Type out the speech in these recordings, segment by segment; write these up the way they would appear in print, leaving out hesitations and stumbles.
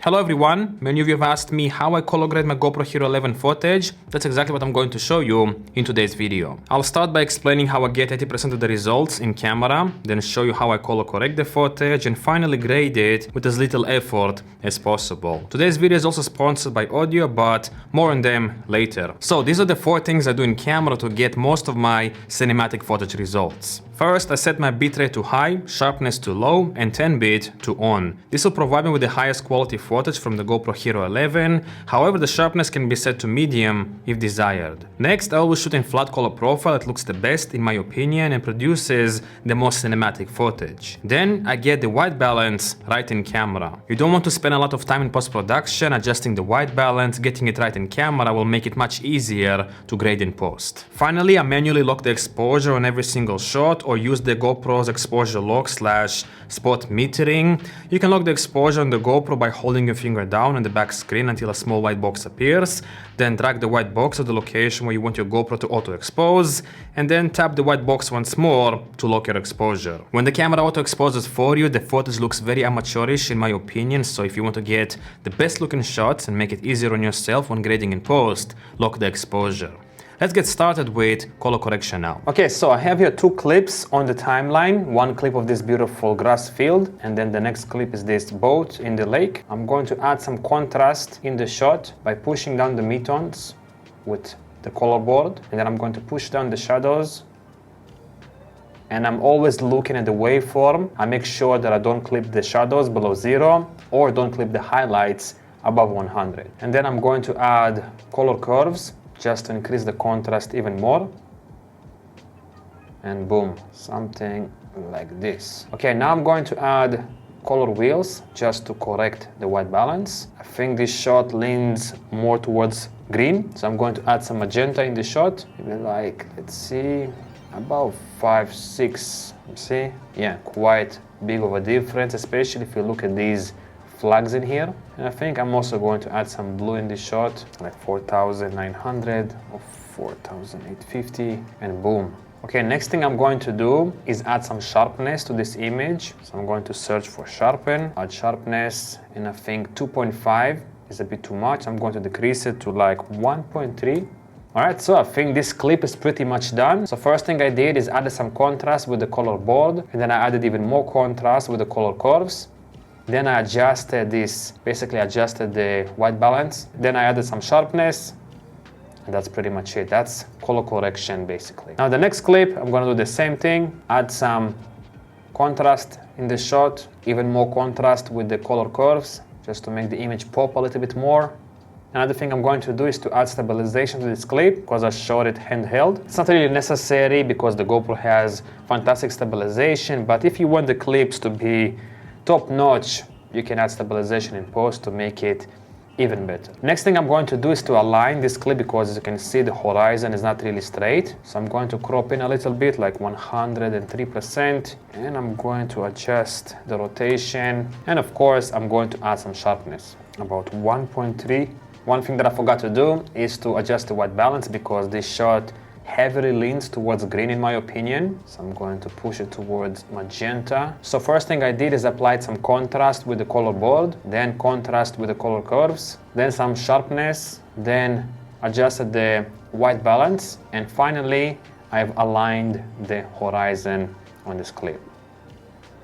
Hello everyone, many of you have asked me how I color grade my GoPro Hero 11 footage. That's exactly what I'm going to show you in today's video. I'll start by explaining how I get 80% of the results in camera, then show you how I color correct the footage, and finally grade it with as little effort as possible. Today's video is also sponsored by audio, but more on them later. So these are the 4 things I do in camera to get most of my cinematic footage results. First, I set my bitrate to high, sharpness to low, and 10-bit to on. This will provide me with the highest quality footage from the GoPro Hero 11. However, the sharpness can be set to medium if desired. Next, I always shoot in flat color profile. It looks the best in my opinion and produces the most cinematic footage. Then I get the white balance right in camera. You don't want to spend a lot of time in post-production adjusting the white balance. Getting it right in camera will make it much easier to grade in post. Finally, I manually lock the exposure on every single shot or use the GoPro's exposure lock / spot metering. You can lock the exposure on the GoPro by holding your finger down on the back screen until a small white box appears, then drag the white box to the location where you want your GoPro to auto expose, and then tap the white box once more to lock your exposure. When the camera auto exposes for you, the footage looks very amateurish in my opinion, so if you want to get the best looking shots and make it easier on yourself when grading in post, lock the exposure. Let's get started with color correction now. Okay, so I have here 2 clips on the timeline. One clip of this beautiful grass field, and then the next clip is this boat in the lake. I'm going to add some contrast in the shot by pushing down the midtones with the color board, and then I'm going to push down the shadows. And I'm always looking at the waveform. I make sure that I don't clip the shadows below 0 or don't clip the highlights above 100. And then I'm going to add color curves just to increase the contrast even more. And boom, something like this. Okay, now I'm going to add color wheels just to correct the white balance. I think this shot leans more towards green, so I'm going to add some magenta in the shot. Maybe like, let's see, about 5, 6, see? Yeah, quite big of a difference, especially if you look at these flags in here. And I think I'm also going to add some blue in this shot, like 4900 or 4850, and boom. Okay, next thing I'm going to do is add some sharpness to this image. So I'm going to search for sharpen, add sharpness, and I think 2.5 is a bit too much. I'm going to decrease it to like 1.3. Alright, so I think this clip is pretty much done. So first thing I did is added some contrast with the color board, and then I added even more contrast with the color curves. Then I adjusted this, basically adjusted the white balance. Then I added some sharpness, and that's pretty much it. That's color correction basically. Now the next clip, I'm gonna do the same thing, add some contrast in the shot, even more contrast with the color curves, just to make the image pop a little bit more. Another thing I'm going to do is to add stabilization to this clip because I shot it handheld. It's not really necessary because the GoPro has fantastic stabilization, but if you want the clips to be top notch, you can add stabilization in post to make it even better. Next thing I'm going to do is to align this clip because as you can see the horizon is not really straight. So I'm going to crop in a little bit, like 103%, and I'm going to adjust the rotation, and of course I'm going to add some sharpness, about 1.3. One thing that I forgot to do is to adjust the white balance because this shot heavily leans towards green in my opinion, so I'm going to push it towards magenta. So first thing I did is applied some contrast with the color board, then contrast with the color curves, then some sharpness, then adjusted the white balance, and finally I've aligned the horizon on this clip,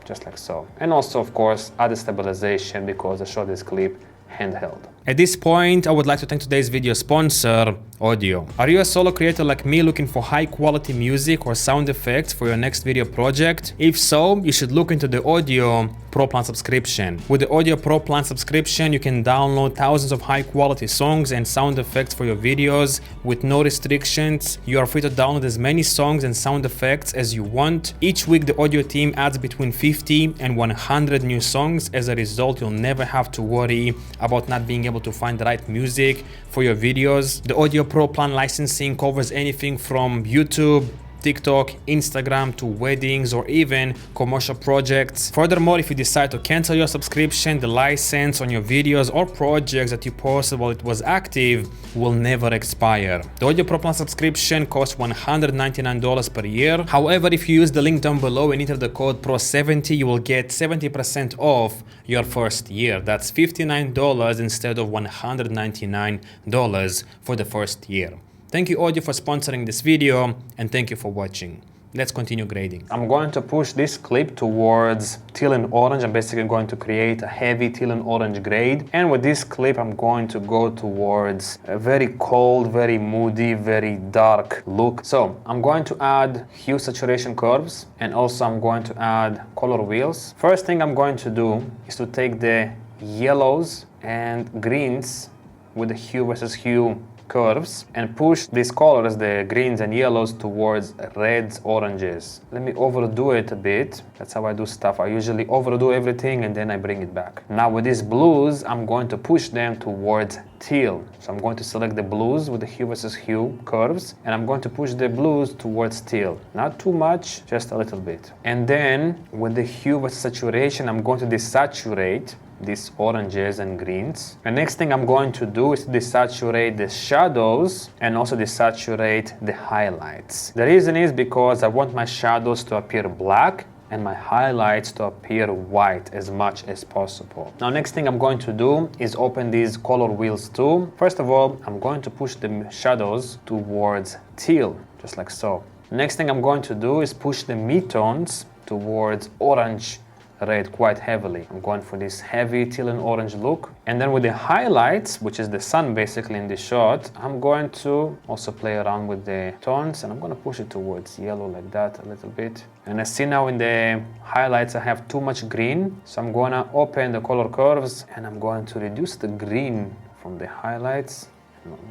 just like so. And also of course added stabilization because I shot this clip handheld. At this point, I would like to thank today's video sponsor, Audio. Are you a solo creator like me looking for high quality music or sound effects for your next video project? If so, you should look into the Audio Pro Plan subscription. With the Audio Pro Plan subscription, you can download thousands of high quality songs and sound effects for your videos with no restrictions. You are free to download as many songs and sound effects as you want. Each week, the Audio team adds between 50 and 100 new songs. As a result, you'll never have to worry about not being able to find the right music for your videos. The Audio Pro Plan licensing covers anything from YouTube, TikTok, Instagram to weddings or even commercial projects. Furthermore, if you decide to cancel your subscription, the license on your videos or projects that you posted while it was active will never expire. The Audio Pro Plan subscription costs $199 per year. However, if you use the link down below and enter the code PRO70, you will get 70% off your first year. That's $59 instead of $199 for the first year. Thank you Audio for sponsoring this video, and thank you for watching. Let's continue grading. I'm going to push this clip towards teal and orange. I'm basically going to create a heavy teal and orange grade. And with this clip, I'm going to go towards a very cold, very moody, very dark look. So I'm going to add hue saturation curves, and also I'm going to add color wheels. First thing I'm going to do is to take the yellows and greens with the hue versus hue curves and push these colors, the greens and yellows, towards reds, oranges. Let me overdo it a bit. That's how I do stuff. I usually overdo everything and then I bring it back. Now with these blues, I'm going to push them towards teal. So I'm going to select the blues with the hue versus hue curves, and I'm going to push the blues towards teal. Not too much, just a little bit. And then with the hue versus saturation, I'm going to desaturate these oranges and greens. The next thing I'm going to do is desaturate the shadows and also desaturate the highlights. The reason is because I want my shadows to appear black and my highlights to appear white as much as possible. Now next thing I'm going to do is open these color wheels too. First of all, I'm going to push the shadows towards teal, just like so. Next thing I'm going to do is push the midtones towards orange red quite heavily. I'm going for this heavy teal and orange look. And then with the highlights, which is the sun basically in this shot, I'm going to also play around with the tones, and I'm going to push it towards yellow like that a little bit. And I see now in the highlights I have too much green, so I'm going to open the color curves and I'm going to reduce the green from the highlights.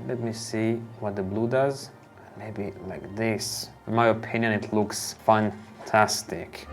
Let me see what the blue does. Maybe like this. In my opinion, it looks fantastic.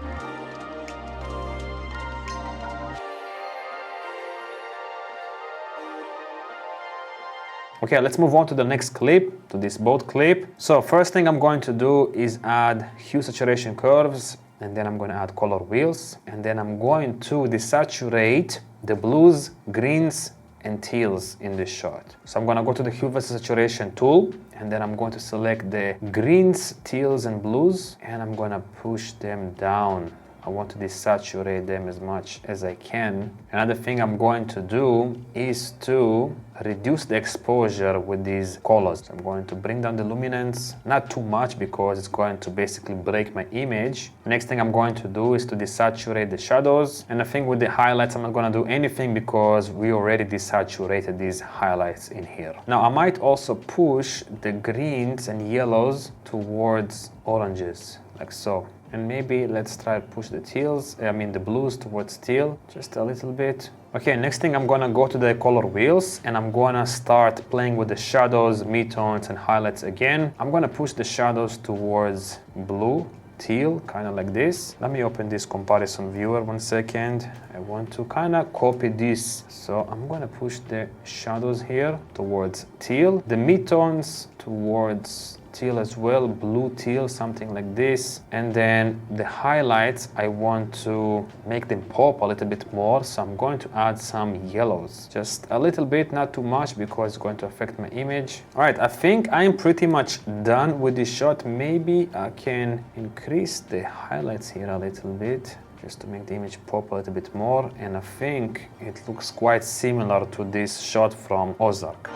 Okay, let's move on to the next clip, to this boat clip. So first thing I'm going to do is add hue saturation curves, and then I'm going to add color wheels, and then I'm going to desaturate the blues, greens, and teals in this shot. So I'm going to go to the hue versus saturation tool, and then I'm going to select the greens, teals, and blues, and I'm going to push them down. I want to desaturate them as much as I can. Another thing I'm going to do is to reduce the exposure with these colors. So I'm going to bring down the luminance, not too much because it's going to basically break my image. Next thing I'm going to do is to desaturate the shadows. And I think with the highlights, I'm not going to do anything because we already desaturated these highlights in here. Now I might also push the greens and yellows towards oranges, like so. And maybe let's try to push the the blues towards teal, just a little bit. Okay, next thing I'm gonna go to the color wheels and I'm gonna start playing with the shadows, midtones, and highlights again. I'm gonna push the shadows towards blue, teal, kind of like this. Let me open this comparison viewer 1 second. I want to kind of copy this. So I'm gonna push the shadows here towards teal, the midtones towards teal as well, blue teal, something like this. And then the highlights, I want to make them pop a little bit more, so I'm going to add some yellows, just a little bit, not too much because it's going to affect my image. All right, I think I'm pretty much done with this shot. Maybe I can increase the highlights here a little bit just to make the image pop a little bit more, and I think it looks quite similar to this shot from Ozark.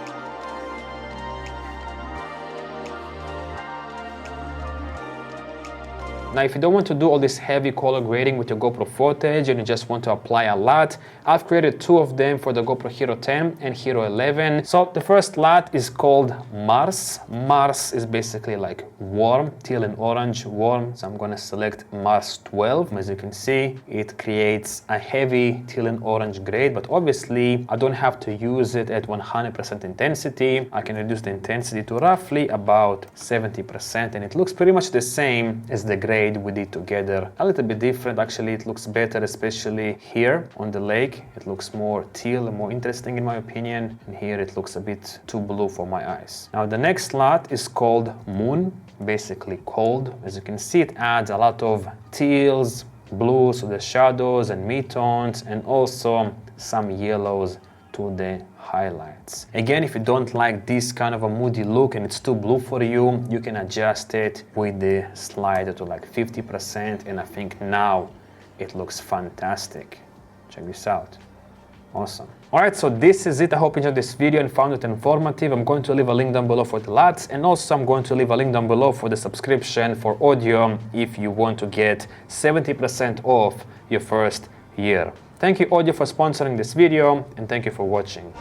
Now, if you don't want to do all this heavy color grading with your GoPro footage and you just want to apply a LUT, I've created two of them for the GoPro Hero 10 and Hero 11. So the first LUT is called Mars. Mars is basically like warm, teal and orange warm. So I'm gonna select Mars 12. As you can see, it creates a heavy teal and orange grade, but obviously I don't have to use it at 100% intensity. I can reduce the intensity to roughly about 70%, and it looks pretty much the same as the grade shade we did together a little bit different. Actually, it looks better, especially here on the lake. It looks more teal and more interesting in my opinion. And here it looks a bit too blue for my eyes. Now the next LUT is called Moon, basically cold. As you can see, it adds a lot of teals, blues to the shadows and mid-tones, and also some yellows to the highlights. Again, if you don't like this kind of a moody look and it's too blue for you, you can adjust it with the slider to like 50%, and I think now it looks fantastic. Check this out. Awesome. Alright, so this is it. I hope you enjoyed this video and found it informative. I'm going to leave a link down below for the LUTs, and also I'm going to leave a link down below for the subscription for audio if you want to get 70% off your first year. Thank you Audio for sponsoring this video, and thank you for watching.